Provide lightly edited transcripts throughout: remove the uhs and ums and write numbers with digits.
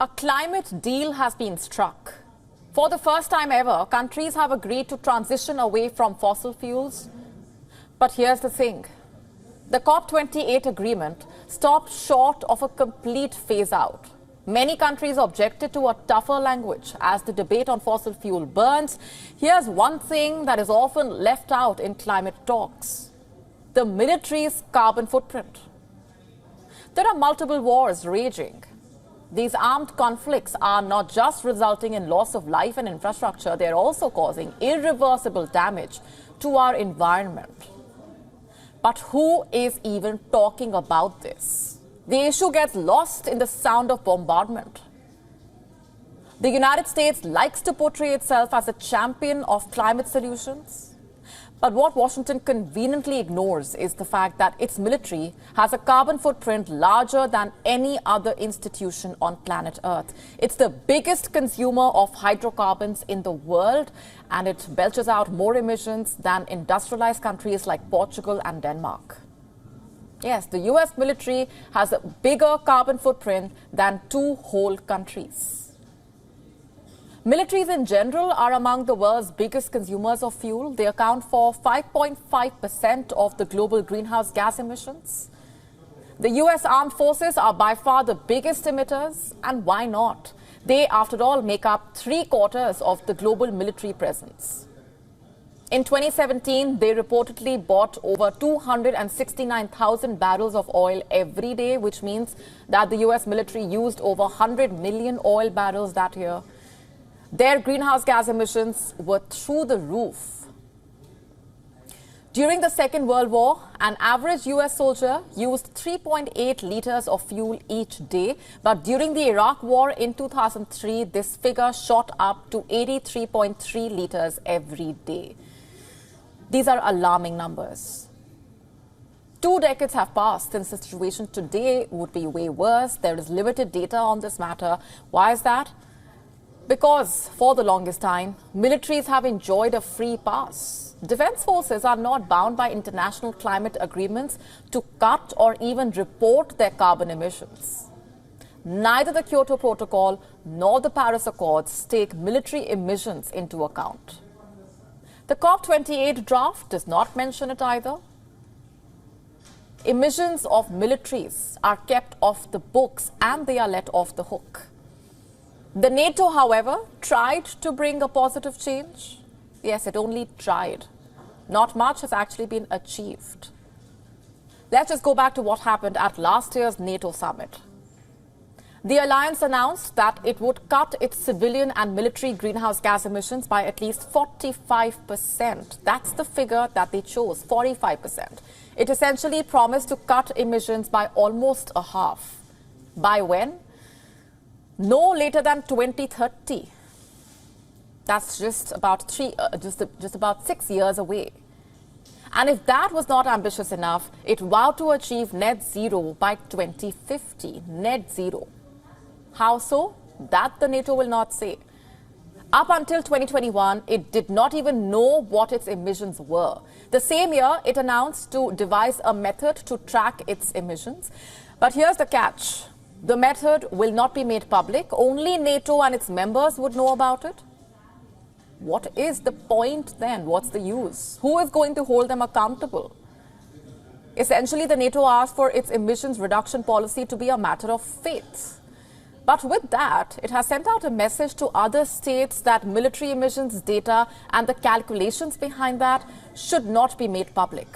A climate deal has been struck. For the first time ever, countries have agreed to transition away from fossil fuels. But here's the thing. The COP28 agreement stopped short of a complete phase-out. Many countries objected to a tougher language as the debate on fossil fuel burns. Here's one thing that is often left out in climate talks: the military's carbon footprint. There are multiple wars raging. These armed conflicts are not just resulting in loss of life and infrastructure, they're also causing irreversible damage to our environment. But who is even talking about this? The issue gets lost in the sound of bombardment. The United States likes to portray itself as a champion of climate solutions. But what Washington conveniently ignores is the fact that its military has a carbon footprint larger than any other institution on planet Earth. It's the biggest consumer of hydrocarbons in the world, and it belches out more emissions than industrialized countries like Portugal and Denmark. Yes, the US military has a bigger carbon footprint than two whole countries. Militaries in general are among the world's biggest consumers of fuel. They account for 5.5% of the global greenhouse gas emissions. The US armed forces are by far the biggest emitters, and why not? They, after all, make up 3/4 of the global military presence. In 2017, they reportedly bought over 269,000 barrels of oil every day, which means that the US military used over 100 million oil barrels that year. Their greenhouse gas emissions were through the roof. During the Second World War, an average US soldier used 3.8 liters of fuel each day. But during the Iraq War in 2003, this figure shot up to 83.3 liters every day. These are alarming numbers. 2 decades have passed since the situation today would be way worse. There is limited data on this matter. Why is that? Because for the longest time, militaries have enjoyed a free pass. Defense forces are not bound by international climate agreements to cut or even report their carbon emissions. Neither the Kyoto Protocol nor the Paris Accords take military emissions into account. The COP28 draft does not mention it either. Emissions of militaries are kept off the books and they are let off the hook. The NATO, however, tried to bring a positive change. Yes, it only tried. Not much has actually been achieved. Let's just go back to what happened at last year's NATO summit. The alliance announced that it would cut its civilian and military greenhouse gas emissions by at least 45%. That's the figure that they chose, 45%. It essentially promised to cut emissions by almost a half. By when? No later than 2030. That's just about 6 years away. And if that was not ambitious enough, it vowed to achieve net zero by 2050. Net zero. How so? That the NATO will not say. Up until 2021, it did not even know what its emissions were. The same year, it announced to devise a method to track its emissions. But here's the catch. The method will not be made public. Only NATO and its members would know about it. What is the point then? What's the use? Who is going to hold them accountable? Essentially, the NATO asked for its emissions reduction policy to be a matter of faith. But with that, it has sent out a message to other states that military emissions data and the calculations behind that should not be made public.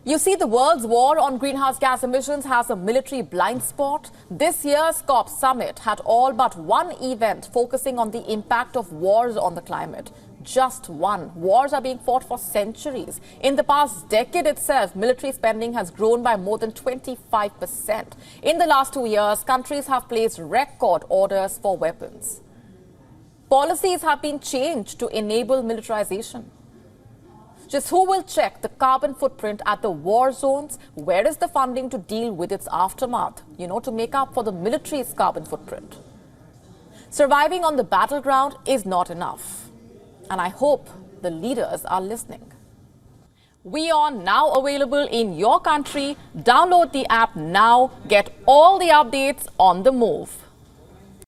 You see, the world's war on greenhouse gas emissions has a military blind spot. This year's COP summit had all but one event focusing on the impact of wars on the climate. Just one. Wars are being fought for centuries. In the past decade itself, military spending has grown by more than 25%. In the last 2 years, countries have placed record orders for weapons. Policies have been changed to enable militarization. Just who will check the carbon footprint at the war zones? Where is the funding to deal with its aftermath, to make up for the military's carbon footprint? Surviving on the battleground is not enough. And I hope the leaders are listening. WION now available in your country. Download the app now. Get all the updates on the move.